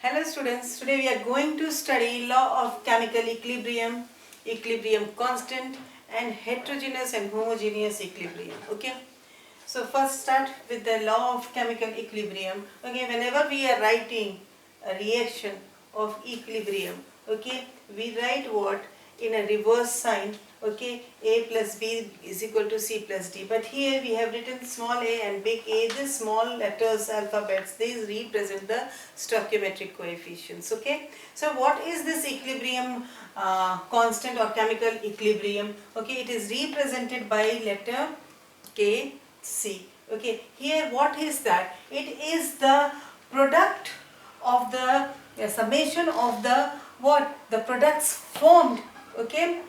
Hello students, today we are going to study law of chemical equilibrium, equilibrium constant and heterogeneous and homogeneous equilibrium. Okay. So first start with the law of chemical equilibrium. Okay, whenever we are writing a reaction of equilibrium, okay, we write what in a reverse sign. Okay, A plus B is equal to C plus D. But here we have written small a and big A. These small letters, alphabets, these represent the stoichiometric coefficients. Okay, so what is this equilibrium constant or chemical equilibrium? Okay, it is represented by letter K, C. Okay, here what is that? It is the product of the summation of the what? The products formed, okay,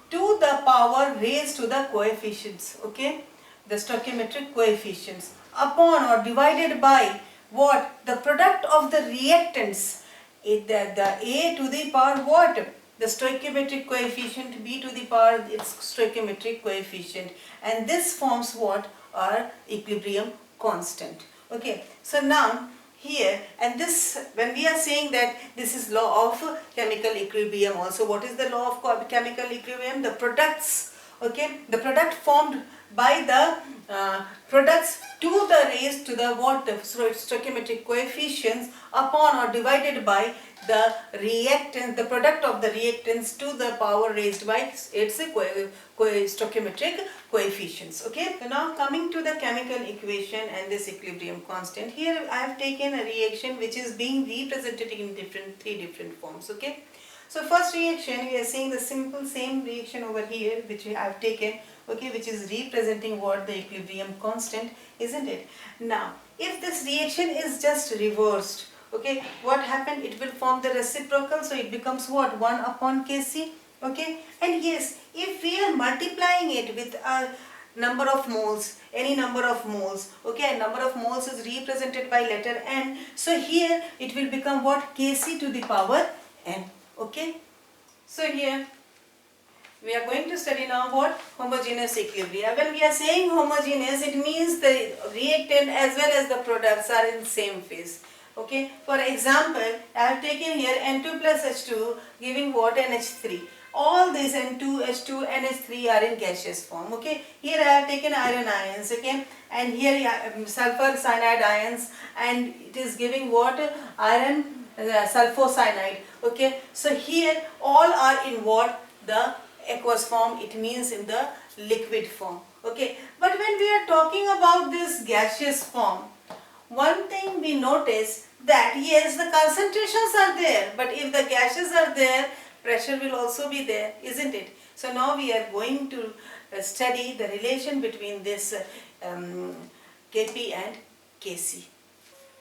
to the power raised to the coefficients, okay, the stoichiometric coefficients upon or divided by what? The product of the reactants, the A to the power what? The stoichiometric coefficient, B to the power its stoichiometric coefficient, and this forms what? Our equilibrium constant. Okay, so now here, and this, when we are saying that this is law of chemical equilibrium also, what is the law of chemical equilibrium? The products, okay, the product formed by the products to the raised to the what? The stoichiometric coefficients upon or divided by the reactants, the product of the reactants to the power raised by its stoichiometric coefficients. Okay, so now coming to the chemical equation and this equilibrium constant, here I have taken a reaction which is being represented in three different forms. Okay, so first reaction, we are seeing the simple same reaction over here which I have taken, okay, which is representing what? The equilibrium constant, isn't it? Now if this reaction is just reversed, okay, what happened? It will form the reciprocal, so it becomes what? 1 upon Kc. Okay, and yes, if we are multiplying it with a number of moles, any number of moles, okay, and number of moles is represented by letter N, so here it will become what? Kc to the power N. Okay, so here we are going to study now what? Homogeneous equilibrium. When we are saying homogeneous, it means the reactant as well as the products are in same phase. Okay, for example, I have taken here N2 plus H2 giving what? NH3. All these N2, H2, NH3 are in gaseous form. Okay, here I have taken iron ions, okay, and here sulfur cyanide ions, and it is giving what? Iron sulfocyanide. Okay, so here all are in what? The aqueous form, it means in the liquid form. Okay, but when we are talking about this gaseous form, one thing we notice that yes, the concentrations are there, but if the gases are there, pressure will also be there, isn't it? So now we are going to study the relation between this Kp and Kc.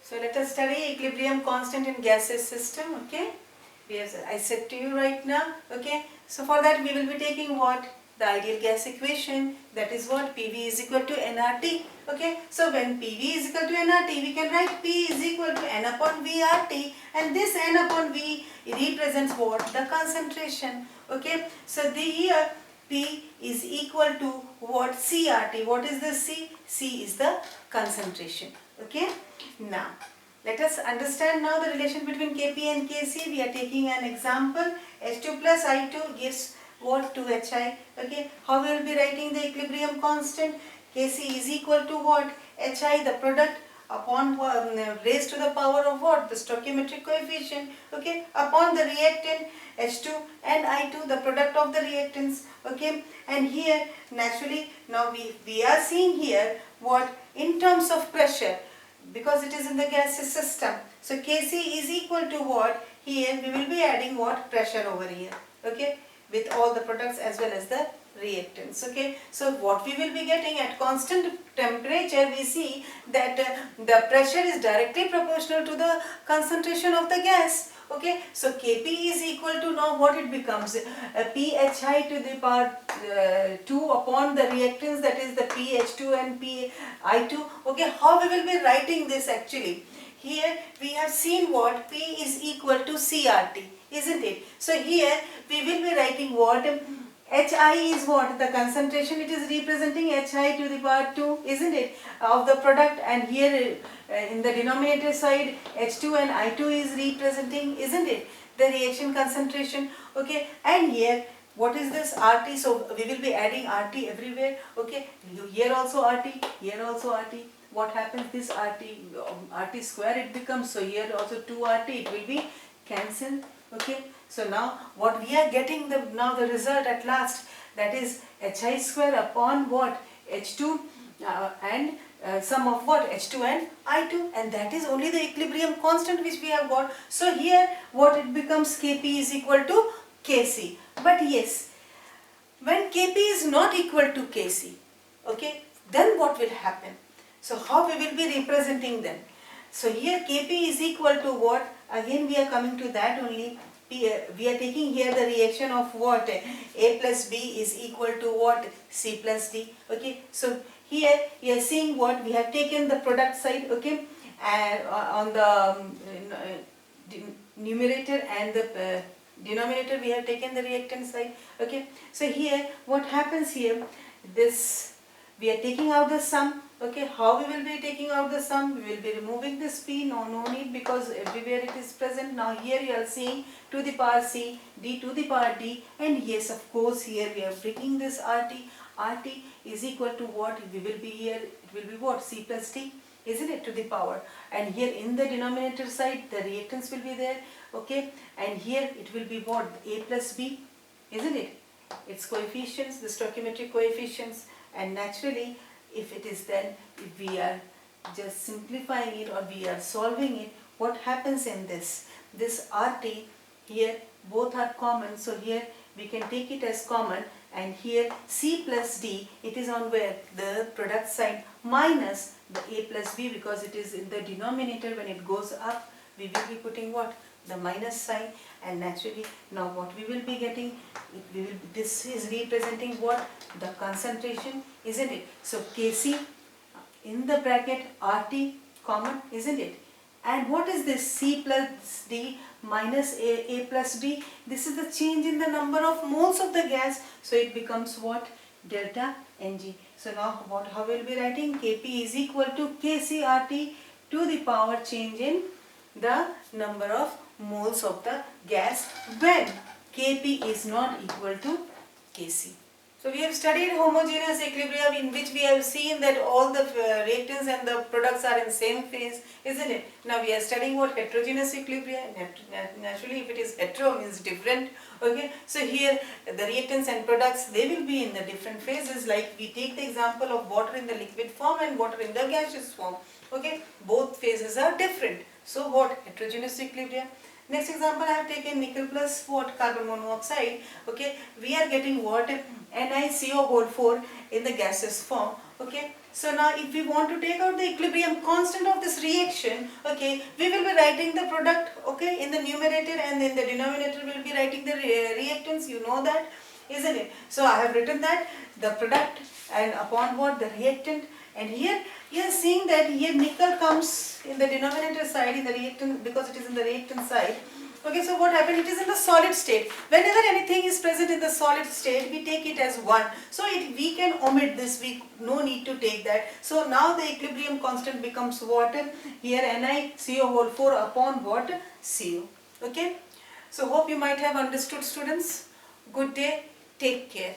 So let us study equilibrium constant in gaseous system. Okay, I said to you right now. Okay, so for that we will be taking what? The ideal gas equation, that is what? PV is equal to nRT. Okay, so when PV is equal to nRT, we can write P is equal to N upon VRT, and this N upon V represents what? The concentration. Okay, so here P is equal to what? CRT. What is the C? C is the concentration. Okay, now let us understand now the relation between Kp and Kc. We are taking an example. H2 plus I2 gives what? 2Hi. Okay, how we will be writing the equilibrium constant? Kc is equal to what? Hi, the product upon raised to the power of what? The stoichiometric coefficient. Okay, upon the reactant H2 and I2, the product of the reactants. Okay, and here naturally now we are seeing here what? In terms of pressure, because it is in the gaseous system. So Kc is equal to what? Here we will be adding what? Pressure over here. Okay, with all the products as well as the reactants. Okay, so what we will be getting at constant temperature, we see that the pressure is directly proportional to the concentration of the gas. Okay, so Kp is equal to, now what it becomes? Phi to the power 2 upon the reactants, that is the PH2 and Pi2. Okay, how we will be writing this actually? Here we have seen what? P is equal to CRT, isn't it? So here we will be writing what? Hi is what? The concentration, it is representing Hi to the power 2, isn't it? Of the product, and here in the denominator side H2 and I2 is representing, isn't it? The reaction concentration, okay? And here what is this? RT, so we will be adding RT everywhere, okay? Here also RT, here also RT. What happens? This RT square it becomes, so here also 2RT, it will be cancelled, okay? So now what we are getting, the result at last, that is Hi square upon what? H2 and sum of what? H2 and I2, and that is only the equilibrium constant which we have got. So here what it becomes, Kp is equal to Kc. But yes, when Kp is not equal to Kc, okay, then what will happen? So how we will be representing them? So here Kp is equal to what? Again we are coming to that only. We are taking here the reaction of what? A plus B is equal to what? C plus D. Okay. So here you are seeing what? We have taken the product side, okay, and on the numerator, and the denominator we have taken the reactant side, okay. So here what happens here? This, we are taking out the sum, okay. How we will be taking out the sum? We will be removing this p, no need, because everywhere it is present. Now here you are seeing to the power c, d to the power d, and yes, of course, here we are breaking this rt is equal to what? We will be here, it will be what? C plus d, isn't it, to the power. And here in the denominator side the reactants will be there, okay, and here it will be what? A plus b, isn't it? Its coefficients, the stoichiometric coefficients. And naturally, if it is then, if we are just simplifying it or we are solving it, what happens in this? This RT, here both are common, so here we can take it as common, and here C plus D, it is on where? The product side, minus the A plus B, because it is in the denominator. When it goes up, we will be putting what? The minus sign. And naturally, now what we will be getting, this is representing what? The concentration, isn't it? So Kc in the bracket RT common, isn't it? And what is this? C plus D minus A plus B. This is the change in the number of moles of the gas. So it becomes what? Delta Ng. So now how will be writing? Kp is equal to Kc RT to the power change in the number of moles of the gas when Kp is not equal to Kc. So we have studied homogeneous equilibrium, in which we have seen that all the reactants and the products are in same phase, isn't it? Now we are studying what? Heterogeneous equilibrium. Naturally, if it is hetero, means different, okay. So here the reactants and products, they will be in the different phases. Like we take the example of water in the liquid form and water in the gaseous form, okay. Both phases are different. So what? Heterogeneous equilibrium. Next example, I have taken nickel plus what? Carbon monoxide, okay. We are getting what? NiCO4 in the gaseous form, okay. So now if we want to take out the equilibrium constant of this reaction, okay, we will be writing the product, okay, in the numerator, and in the denominator we will be writing the reactants, you know that, isn't it? So I have written that the product and upon what? The reactant. And here you are seeing that here nickel comes in the denominator side in the reactant, because it is in the reactant side. Okay, so what happened? It is in the solid state. Whenever anything is present in the solid state, we take it as 1. So we can omit this, we no need to take that. So now the equilibrium constant becomes what? Here NiCO4 upon what? CO. Okay. So hope you might have understood, students. Good day. Take care.